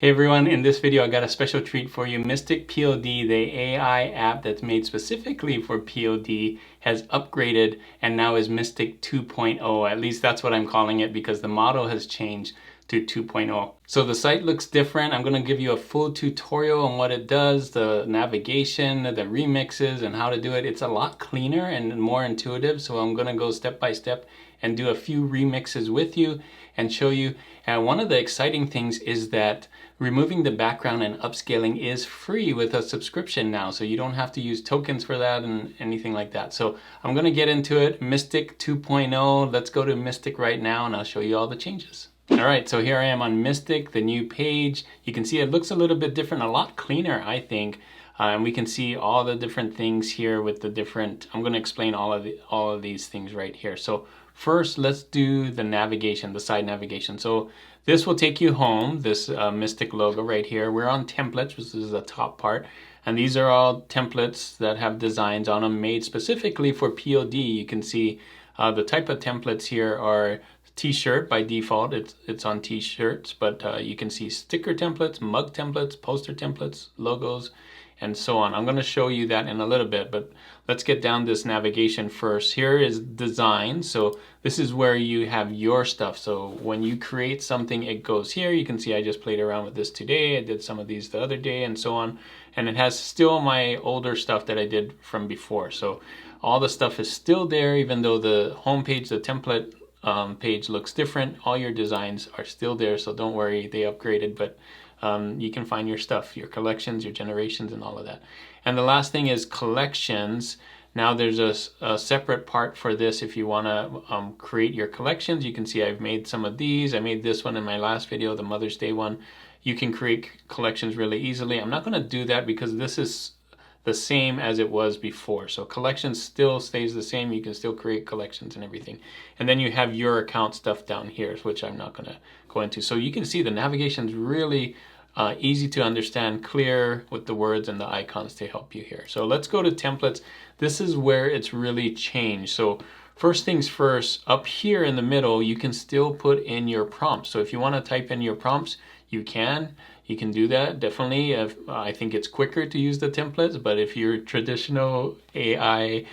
Hey everyone, in this video I got a special treat for you. Mystic POD, the AI app that's made specifically for POD, has upgraded and now is Mystic 2.0. At least that's what I'm calling it because the model has changed to 2.0. So the site looks different. I'm going to give you a full tutorial on what it does, the navigation, the remixes, and how to do it. It's a lot cleaner and more intuitive, so I'm going to go step by step and do a few remixes with you and show you. And one of the exciting things is that removing the background and upscaling is free with a subscription now, so you don't have to use tokens for that and anything like that. So I'm going to get into it. Mystic 2.0. Let's go to Mystic right now and I'll show you all the changes. All right, so here I am on Mystic, the new page. You can see it looks a little bit different, a lot cleaner, I think. And we can see all the different things here with the different, I'm going to explain all of these things right here. So first, let's do the navigation, the side navigation. So this will take you home, this Mystic logo right here. We're on templates, which is the top part. And these are all templates that have designs on them made specifically for POD. You can see the type of templates here are T-shirt by default. It's on T-shirts, but you can see sticker templates, mug templates, poster templates, logos, and so on. I'm going to show you that in a little bit, but let's get down this navigation first. Here is design. So this is where you have your stuff. So when you create something, it goes here. You can see I just played around with this today. I did some of these the other day and so on. And it has still my older stuff that I did from before. So all the stuff is still there, even though the home page, the template page looks different. All your designs are still there, so don't worry, they upgraded, but you can find your stuff, your collections, your generations, and all of that. And the last thing is collections. Now there's a separate part for this if you want to create your collections. You can see I've made some of these. I made this one in my last video, the Mother's Day one. You can create collections really easily. I'm not going to do that because this is the same as it was before. So collections still stays the same. You can still create collections and everything. And then you have your account stuff down here, which I'm not going to go into. So you can see the navigation is really easy to understand, clear with the words and the icons to help you here. So let's go to templates. This is where it's really changed. So first things first, up here in the middle, you can still put in your prompts. So if you want to type in your prompts, you can. You can do that, definitely. I think it's quicker to use the templates, but if you're a traditional AI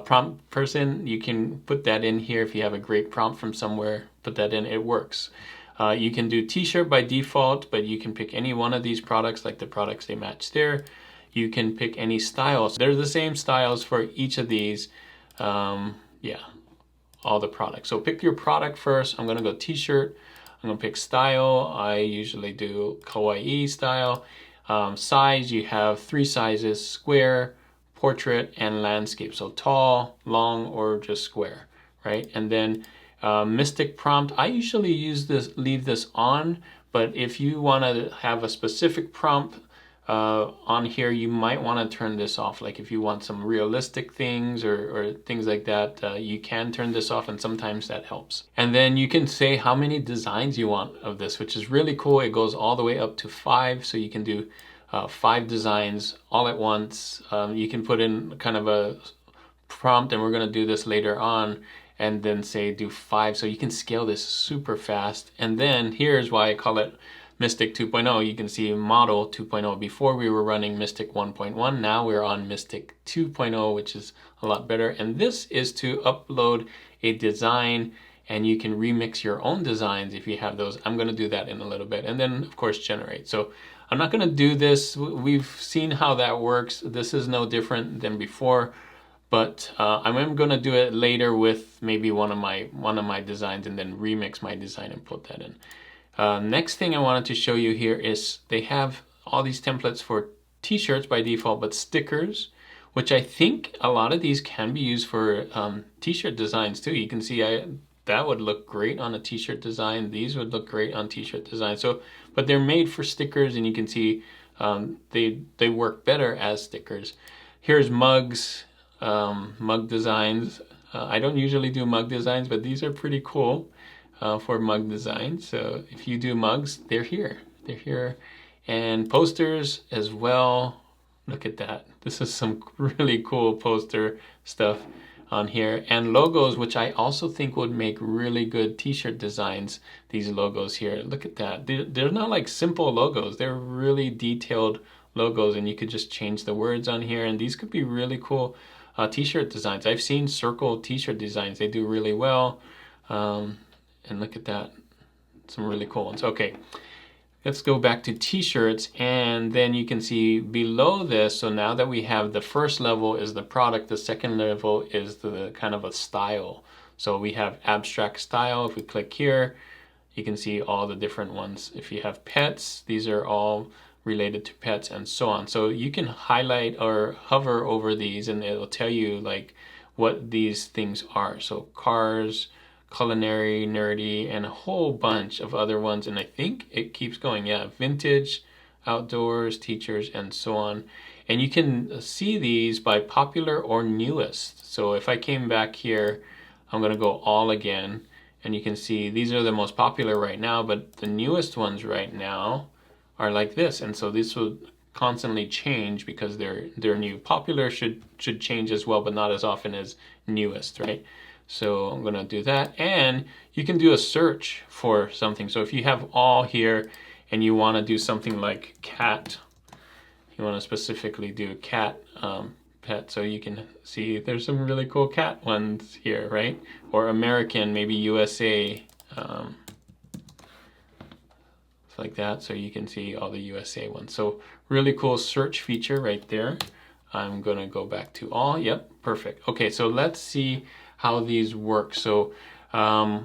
prompt person, you can put that in here. If you have a great prompt from somewhere, put that in, it works. You can do T-shirt by default, but you can pick any one of these products, like the products they match there. You can pick any styles. They're the same styles for each of these. Yeah, all the products. So pick your product first. I'm gonna go T-shirt. I'm gonna pick style. I usually do kawaii style. Size, you have 3 sizes: square, portrait, and landscape. So tall, long, or just square, right? And then Mystic prompt, I usually leave this on, but if you wanna have a specific prompt on here, you might want to turn this off. Like if you want some realistic things or things like that, you can turn this off, and sometimes that helps. And then you can say how many designs you want of this, which is really cool. It goes all the way up to 5, so you can do 5 designs all at once. You can put in kind of a prompt, and we're going to do this later on, and then say do 5, so you can scale this super fast. And then here's why I call it Mystic 2.0. You can see model 2.0. Before we were running Mystic 1.1, now we're on Mystic 2.0, which is a lot better. And this is to upload a design, and you can remix your own designs if you have those. I'm going to do that in a little bit. And then of course generate. So I'm not going to do this. We've seen how that works. This is no different than before. But I'm going to do it later with maybe one of my designs, and then remix my design and put that in. Next thing I wanted to show you here is they have all these templates for T-shirts by default, but stickers, which I think a lot of these can be used for T-shirt designs too. You can see that would look great on a T-shirt design. These would look great on T-shirt design. So, but they're made for stickers, and you can see they work better as stickers. Here's mugs, mug designs. I don't usually do mug designs, but these are pretty cool. For mug design. So if you do mugs, they're here. They're here. And posters as well. Look at that. This is some really cool poster stuff. on here, and logos, which I also think would make really good t-shirt designs. These logos here, look at that. They're not like simple logos, they're really detailed logos, and you could just change the words on here, and these could be really cool t-shirt designs. I've seen circle t-shirt designs, they do really well. And look at that, some really cool ones. Okay, let's go back to t-shirts, and then you can see below this, so now that we have the first level is the product, the second level is the kind of a style. So we have abstract style. If we click here, you can see all the different ones. If you have pets, these are all related to pets and so on. So you can highlight or hover over these and it'll tell you like what these things are. So cars, culinary, nerdy, and a whole bunch of other ones. And I think it keeps going. Yeah, vintage, outdoors, teachers, and so on. And you can see these by popular or newest. So if I came back here, I'm gonna go all again, and you can see these are the most popular right now, but the newest ones right now are like this. And so this will constantly change because they're new. Popular should change as well, but not as often as newest, right? So I'm gonna do that, and you can do a search for something. So if you have all here and you wanna do something like cat, you wanna specifically do cat pet, so you can see there's some really cool cat ones here, right? Or American, maybe USA, like that, so you can see all the USA ones. So really cool search feature right there. I'm gonna go back to all, yep, perfect. Okay, so let's see how these work. So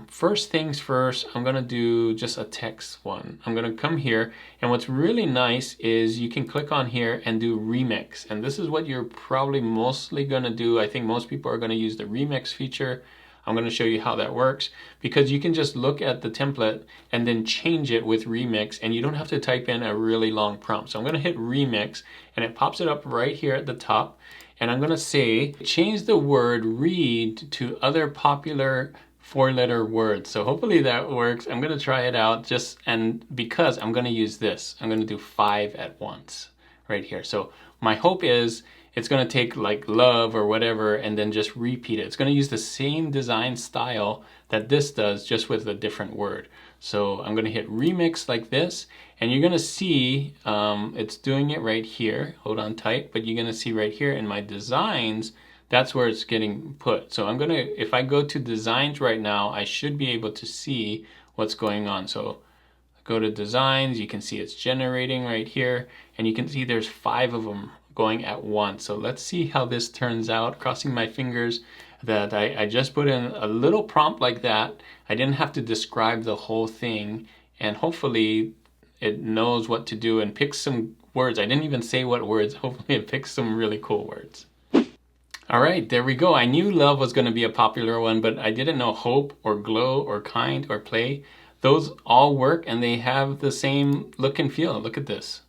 first things first, I'm gonna do just a text one. I'm gonna come here, and what's really nice is you can click on here and do remix. And this is what you're probably mostly gonna do. I think most people are gonna use the remix feature. I'm gonna show you how that works, because you can just look at the template and then change it with remix, and you don't have to type in a really long prompt. So I'm gonna hit remix, and it pops it up right here at the top. And I'm gonna say, change the word read to other popular 4-letter words. So hopefully that works. I'm gonna try it out and because I'm gonna use this, I'm gonna do 5 at once right here. So my hope is it's gonna take like love or whatever and then just repeat it. It's gonna use the same design style that this does, just with a different word. So I'm gonna hit remix like this, and you're gonna see it's doing it right here. Hold on tight, but you're gonna see right here in my designs, that's where it's getting put. So I'm gonna, if I go to designs right now, I should be able to see what's going on. So go to designs, you can see it's generating right here, and you can see there's 5 of them going at once. So let's see how this turns out, crossing my fingers that I just put in a little prompt like that. I didn't have to describe the whole thing, and hopefully it knows what to do and picks some words. I didn't even say what words. Hopefully it picks some really cool words. All right, there we go. I knew love was gonna be a popular one, but I didn't know hope or glow or kind or play. Those all work, and they have the same look and feel. Look at this.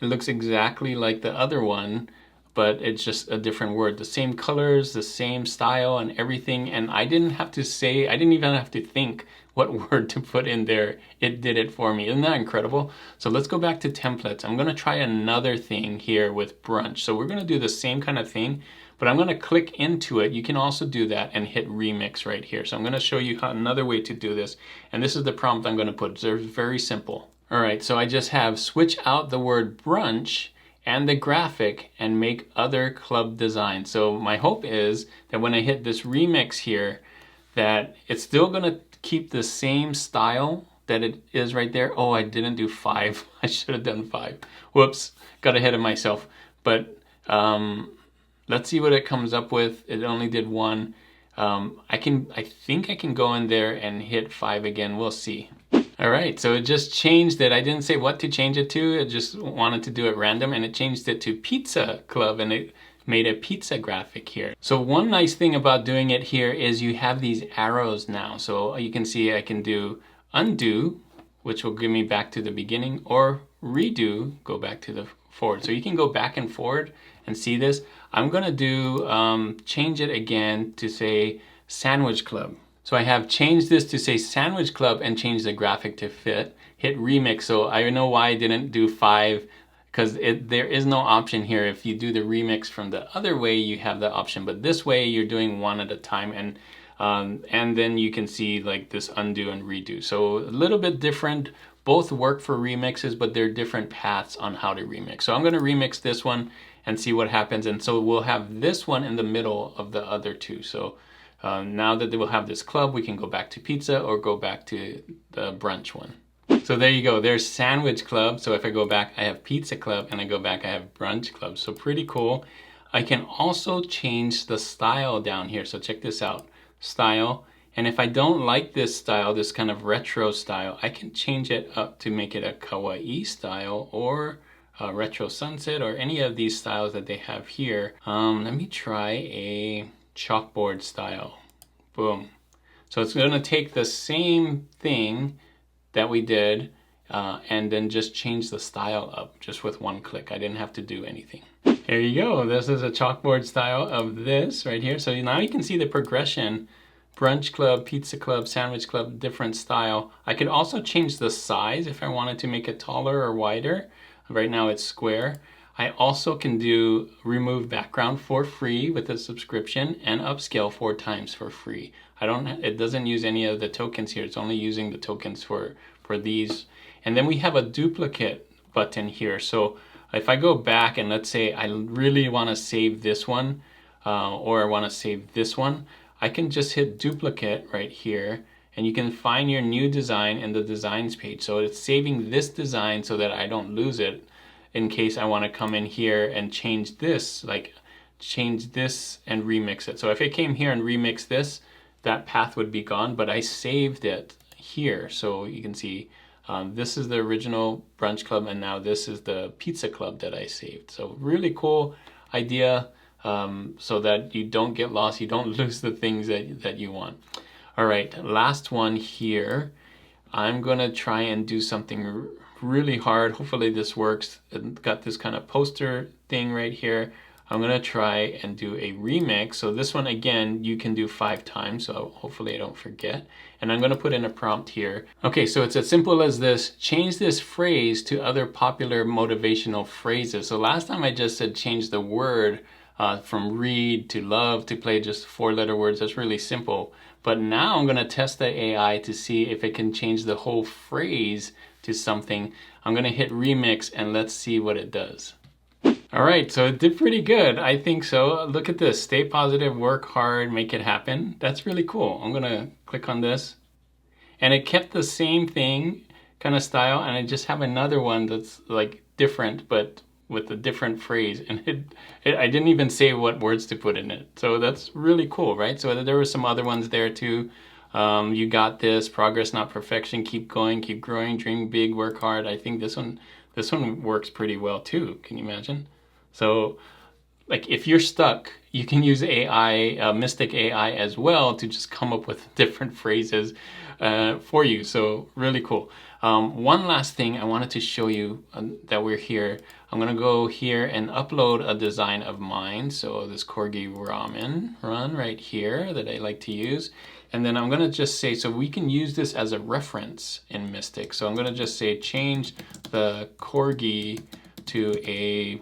It looks exactly like the other one, but it's just a different word. The same colors, the same style and everything. And I didn't have to say, I didn't even have to think what word to put in there. It did it for me. Isn't that incredible? So let's go back to templates. I'm gonna try another thing here with brunch. So we're gonna do the same kind of thing, but I'm gonna click into it. You can also do that and hit remix right here. So I'm gonna show you another way to do this. And this is the prompt I'm gonna put. They're very simple. All right, so I just have switch out the word brunch and the graphic and make other club design. So my hope is that when I hit this remix here, that it's still gonna keep the same style that it is right there. Oh, I didn't do 5. I should have done 5. Whoops, got ahead of myself. But let's see what it comes up with. It only did 1. I think I can go in there and hit 5 again. We'll see. All right, so it just changed it. I didn't say what to change it to. It just wanted to do it random, and it changed it to Pizza Club, and it made a pizza graphic here. So one nice thing about doing it here is you have these arrows now. So you can see I can do undo, which will give me back to the beginning, or redo, go back to the forward. So you can go back and forward and see this. I'm gonna do, change it again to say Sandwich Club. So I have changed this to say Sandwich Club and change the graphic to fit. Hit remix, so I know why I didn't do 5 because there is no option here. If you do the remix from the other way, you have the option, but this way you're doing one at a time, and then you can see like this undo and redo. So a little bit different. Both work for remixes, but they're different paths on how to remix. So I'm going to remix this one and see what happens. And so we'll have this one in the middle of the other two. So now that we'll have this club, we can go back to pizza or go back to the brunch one. So there you go, there's sandwich club. So if I go back, I have pizza club, and I go back, I have brunch club. So pretty cool. I can also change the style down here. So check this out, style. And if I don't like this style, this kind of retro style, I can change it up to make it a kawaii style or a retro sunset or any of these styles that they have here. Let me try a chalkboard style. Boom. So it's going to take the same thing that we did and then just change the style up just with one click. I didn't have to do anything. Here you go. This is a chalkboard style of this right here. So now you can see the progression. Brunch club, pizza club, sandwich club, different style. I could also change the size if I wanted to make it taller or wider. Right now it's square. I also can do remove background for free with a subscription and upscale 4 times for free. It doesn't use any of the tokens here. It's only using the tokens for these. And then we have a duplicate button here. So if I go back and let's say I really want to save this one or I want to save this one, I can just hit duplicate right here, and you can find your new design in the designs page. So it's saving this design so that I don't lose it in case I want to come in here and change this, like change this and remix it. So if I came here and remix this, that path would be gone, but I saved it here. So you can see this is the original brunch club, and now this is the pizza club that I saved. So really cool idea. So that you don't get lost, you don't lose the things that you want. All right, last one here. I'm gonna try and do something really hard. Hopefully this works. I've got this kind of poster thing right here. I'm gonna try and do a remix. So this one, again, you can do 5 times, so hopefully I don't forget. And I'm gonna put in a prompt here. Okay, so it's as simple as this. Change this phrase to other popular motivational phrases. So last time I just said change the word from read to love to play, just 4-letter words. That's really simple. But now I'm going to test the AI to see if it can change the whole phrase to something. I'm going to hit remix and let's see what it does. All right, so it did pretty good. I think so. Look at this. Stay positive, work hard, make it happen. That's really cool. I'm going to click on this. And it kept the same thing, kind of style. And I just have another one that's like different, but with a different phrase, and I didn't even say what words to put in it. So that's really cool, right? So there were some other ones there too. You got this, progress not perfection, keep going, keep growing, dream big, work hard. I think this one works pretty well too. Can you imagine? So like if you're stuck, you can use AI, Mystic AI as well, to just come up with different phrases for you. So really cool. One last thing I wanted to show you that we're here. I'm gonna go here and upload a design of mine. So this corgi ramen run right here that I like to use. And then I'm gonna just say, so we can use this as a reference in Mystic. So I'm gonna just say, change the corgi to a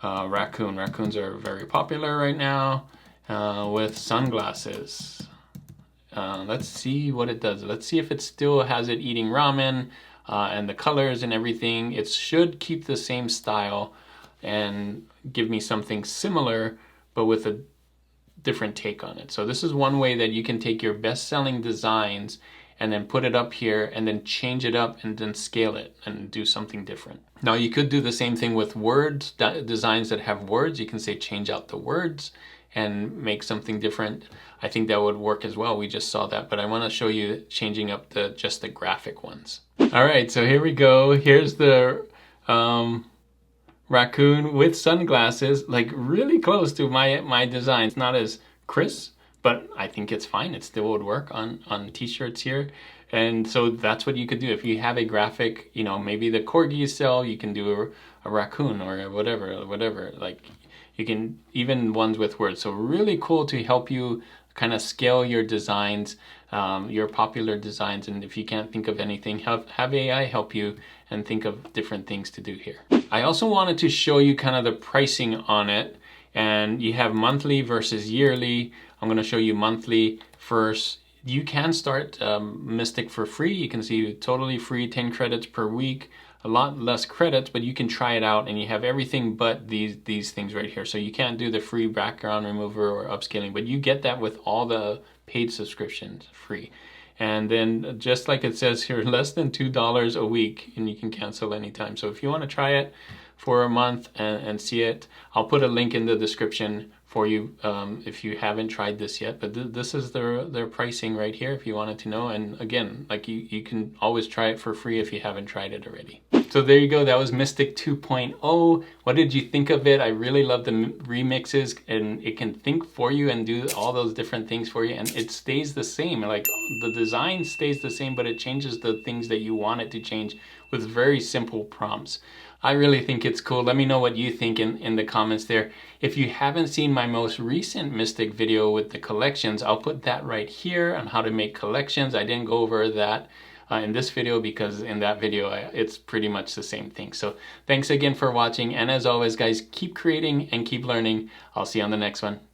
raccoon. Raccoons are very popular right now with sunglasses. Let's see what it does. Let's see if it still has it eating ramen and the colors and everything. It should keep the same style and give me something similar, but with a different take on it. So this is one way that you can take your best-selling designs and then put it up here and then change it up and then scale it and do something different. Now you could do the same thing with words, designs that have words. You can say change out the words and make something different. I think that would work as well. We just saw that, but I want to show you changing up just the graphic ones. All right, so here we go. Here's the raccoon with sunglasses, like really close to my design. It's not as crisp, but I think it's fine. It still would work on t-shirts here. And so that's what you could do. If you have a graphic, you know, maybe the corgi sell, you can do a raccoon or whatever. Like you can, even ones with words. So really cool to help you kind of scale your designs. your popular designs. And if you can't think of anything, have AI help you and think of different things to do here. I also wanted to show you kind of the pricing on it. And you have monthly versus yearly. I'm going to show you monthly first. You can start Mystic for free. You can see totally free, 10 credits per week. A lot less credits, but you can try it out, and you have everything but these things right here. So you can't do the free background remover or upscaling, but you get that with all the paid subscriptions free. And then just like it says here, less than $2 a week, and you can cancel anytime. So if you want to try it for a month and see it, I'll put a link in the description for you if you haven't tried this yet. But this is their pricing right here if you wanted to know. And again, like you can always try it for free if you haven't tried it already. So there you go, that was Mystic 2.0. What did you think of it? I really love the remixes, and it can think for you and do all those different things for you, and it stays the same. Like the design stays the same, but it changes the things that you want it to change with very simple prompts. I really think it's cool. Let me know what you think in the comments there. If you haven't seen my most recent Mystic video with the collections, I'll put that right here on how to make collections. I didn't go over that in this video because in that video it's pretty much the same thing. So thanks again for watching, and as always guys, keep creating and keep learning. I'll see you on the next one.